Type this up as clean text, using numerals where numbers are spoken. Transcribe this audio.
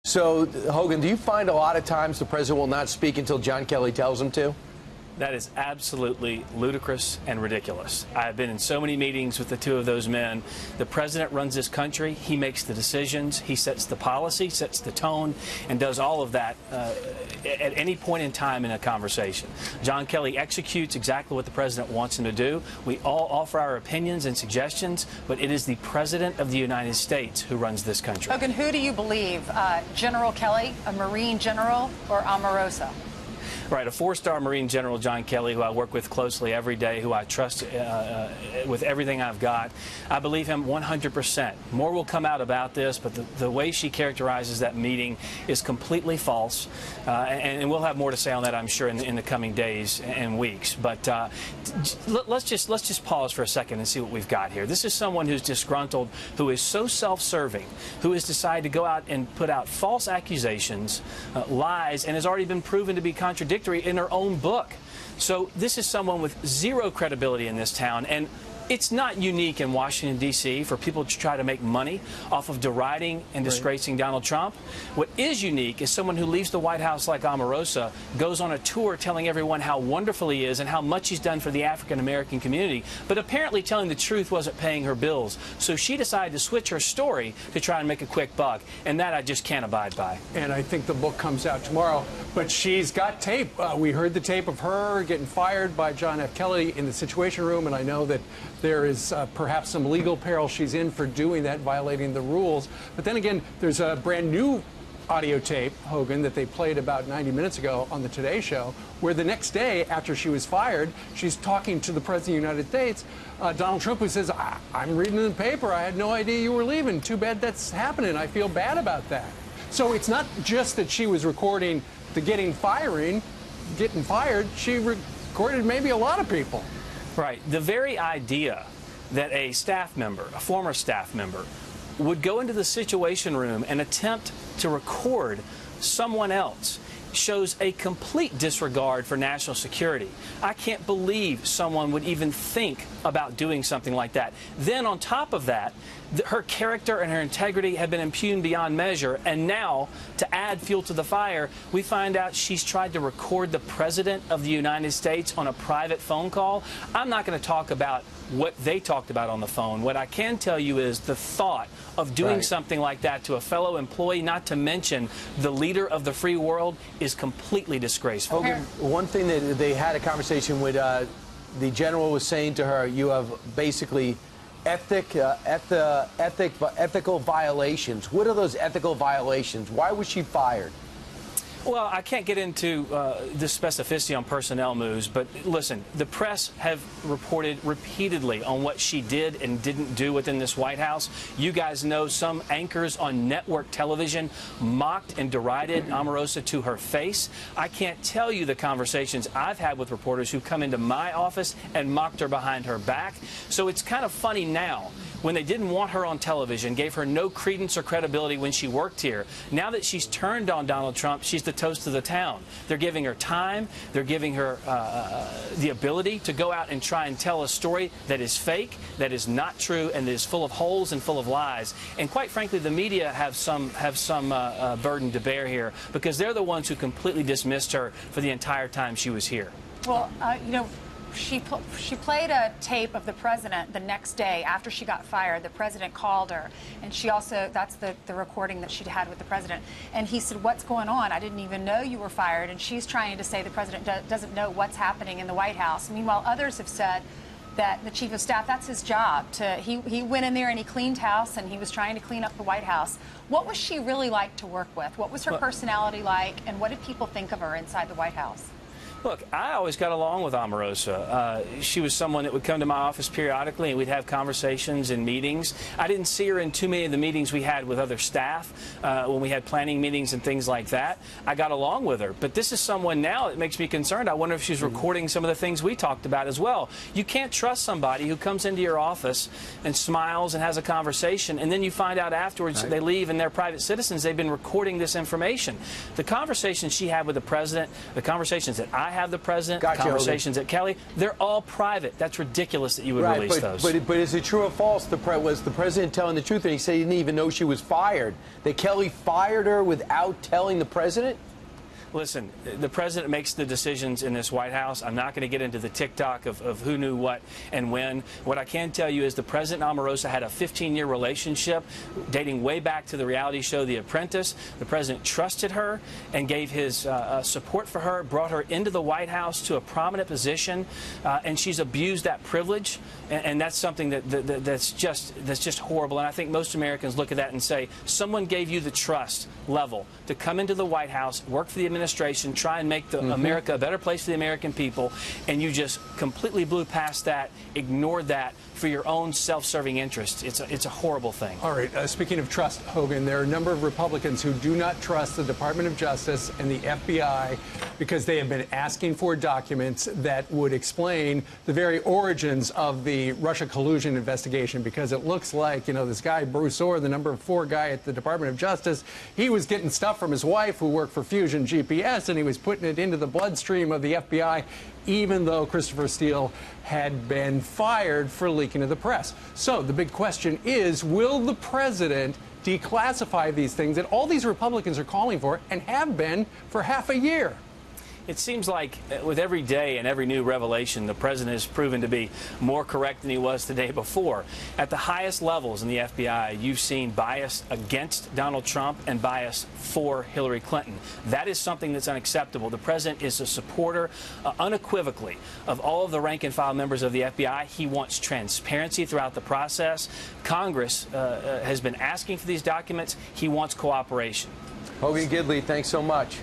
So, Hogan, do you find a lot of times the president will not speak until John Kelly tells him to? That is absolutely ludicrous and ridiculous. I've been in so many meetings with the two of those men. The president runs this country. He makes the decisions. He sets the policy, sets the tone, and does all of that at any point in time in a conversation. John Kelly executes exactly what the president wants him to do. We all offer our opinions and suggestions, but it is the president of the United States who runs this country. Hogan, who do you believe, General Kelly, a Marine general, or Omarosa? Right, a four-star Marine General John Kelly, who I work with closely every day, who I trust with everything I've got. I believe him 100%. More will come out about this, but the way she characterizes that meeting is completely false, and we'll have more to say on that, I'm sure, in the coming days and weeks. But let's just pause for a second and see what we've got here. This is someone who's disgruntled, who is so self-serving, who has decided to go out and put out false accusations, lies, and has already been proven to be contradictory in her own book. So this is someone with zero credibility in this town, and it's not unique in Washington, D.C. for people to try to make money off of deriding and disgracing Donald Trump. What is unique is someone who leaves the White House like Omarosa, goes on a tour telling everyone how wonderful he is and how much he's done for the African-American community, but apparently telling the truth wasn't paying her bills. So she decided to switch her story to try and make a quick buck, and that I just can't abide by. And I think the book comes out tomorrow, but she's got tape. We heard the tape of her getting fired by John F. Kelly in the Situation Room, and I know that there is perhaps some legal peril she's in for doing that, violating the rules. But then again, there's a brand new audio tape, Hogan, that they played about 90 minutes ago on the Today Show, where the next day after she was fired, she's talking to the President of the United States, Donald Trump, who says, I'm reading in the paper, I had no idea you were leaving. Too bad that's happening. I feel bad about that. So it's not just that she was recording the getting fired. She recorded maybe a lot of people. Right. The very idea that a staff member, a former staff member, would go into the Situation Room and attempt to record someone else shows a complete disregard for national security. I can't believe someone would even think about doing something like that. Then on top of that, her character and her integrity have been impugned beyond measure, and now, to add fuel to the fire, we find out she's tried to record the President of the United States on a private phone call. I'm not going to talk about what they talked about on the phone. What I can tell you is the thought of doing something like that to a fellow employee, not to mention the leader of the free world, is completely disgraceful. Hogan, one thing that they had a conversation with, the general was saying to her, you have basically ethical violations. What are those ethical violations? Why was she fired? Well, I can't get into the specificity on personnel moves, but listen, the press have reported repeatedly on what she did and didn't do within this White House. You guys know some anchors on network television mocked and derided Omarosa to her face. I can't tell you the conversations I've had with reporters who come into my office and mocked her behind her back. So it's kind of funny now, when they didn't want her on television, gave her no credence or credibility when she worked here. Now that she's turned on Donald Trump, she's the toast of the town. They're giving her time. They're giving her the ability to go out and try and tell a story that is fake, that is not true, and that is full of holes and full of lies. And quite frankly, the media have some burden to bear here, because they're the ones who completely dismissed her for the entire time she was here. Well, you know, she played a tape of the president the next day after she got fired. The president called her, and she also, that's the recording that she'd had with the president. And he said, what's going on? I didn't even know you were fired. And she's trying to say the president doesn't know what's happening in the White House. Meanwhile, others have said that the chief of staff, that's his job. He went in there and he cleaned house, and he was trying to clean up the White House. What was she really like to work with? What was her personality like, and what did people think of her inside the White House? Look, I always got along with Omarosa. She was someone that would come to my office periodically, and we'd have conversations and meetings. I didn't see her in too many of the meetings we had with other staff, when we had planning meetings and things like that. I got along with her. But this is someone now that makes me concerned. I wonder if she's recording some of the things we talked about as well. You can't trust somebody who comes into your office and smiles and has a conversation, and then you find out afterwards they leave and they're private citizens. They've been recording this information. The conversations she had with the president, the conversations that I I have the president, Gotcha, conversations at Kelly, they're all private. That's ridiculous that you would Right, release those. but is it true or false? Was the president telling the truth, and he said he didn't even know she was fired? That Kelly fired her without telling the president? Listen, the president makes the decisions in this White House. I'm not going to get into the tick-tock of who knew what and when. What I can tell you is the President Omarosa had a 15-year relationship dating way back to the reality show The Apprentice. The president trusted her and gave his support for her, brought her into the White House to a prominent position, and she's abused that privilege, and that's something that's just horrible. And I think most Americans look at that and say, someone gave you the trust level to come into the White House, work for the administration, try and make America a better place for the American people, and you just completely blew past that, ignored that for your own self-serving interests. It's a horrible thing. All right, speaking of trust, Hogan, there are a number of Republicans who do not trust the Department of Justice and the FBI because they have been asking for documents that would explain the very origins of the Russia collusion investigation, because it looks like, you know, this guy, Bruce Orr, the number 4 guy at the Department of Justice, he was getting stuff from his wife who worked for Fusion GPS, and he was putting it into the bloodstream of the FBI, even though Christopher Steele had been fired for leaking to the press. So the big question is, will the president declassify these things that all these Republicans are calling for and have been for half a year? It seems like with every day and every new revelation, the president has proven to be more correct than he was the day before. At the highest levels in the FBI, you've seen bias against Donald Trump and bias for Hillary Clinton. That is something that's unacceptable. The president is a supporter, unequivocally, of all of the rank and file members of the FBI. He wants transparency throughout the process. Congress has been asking for these documents. He wants cooperation. Hogan Gidley, thanks so much.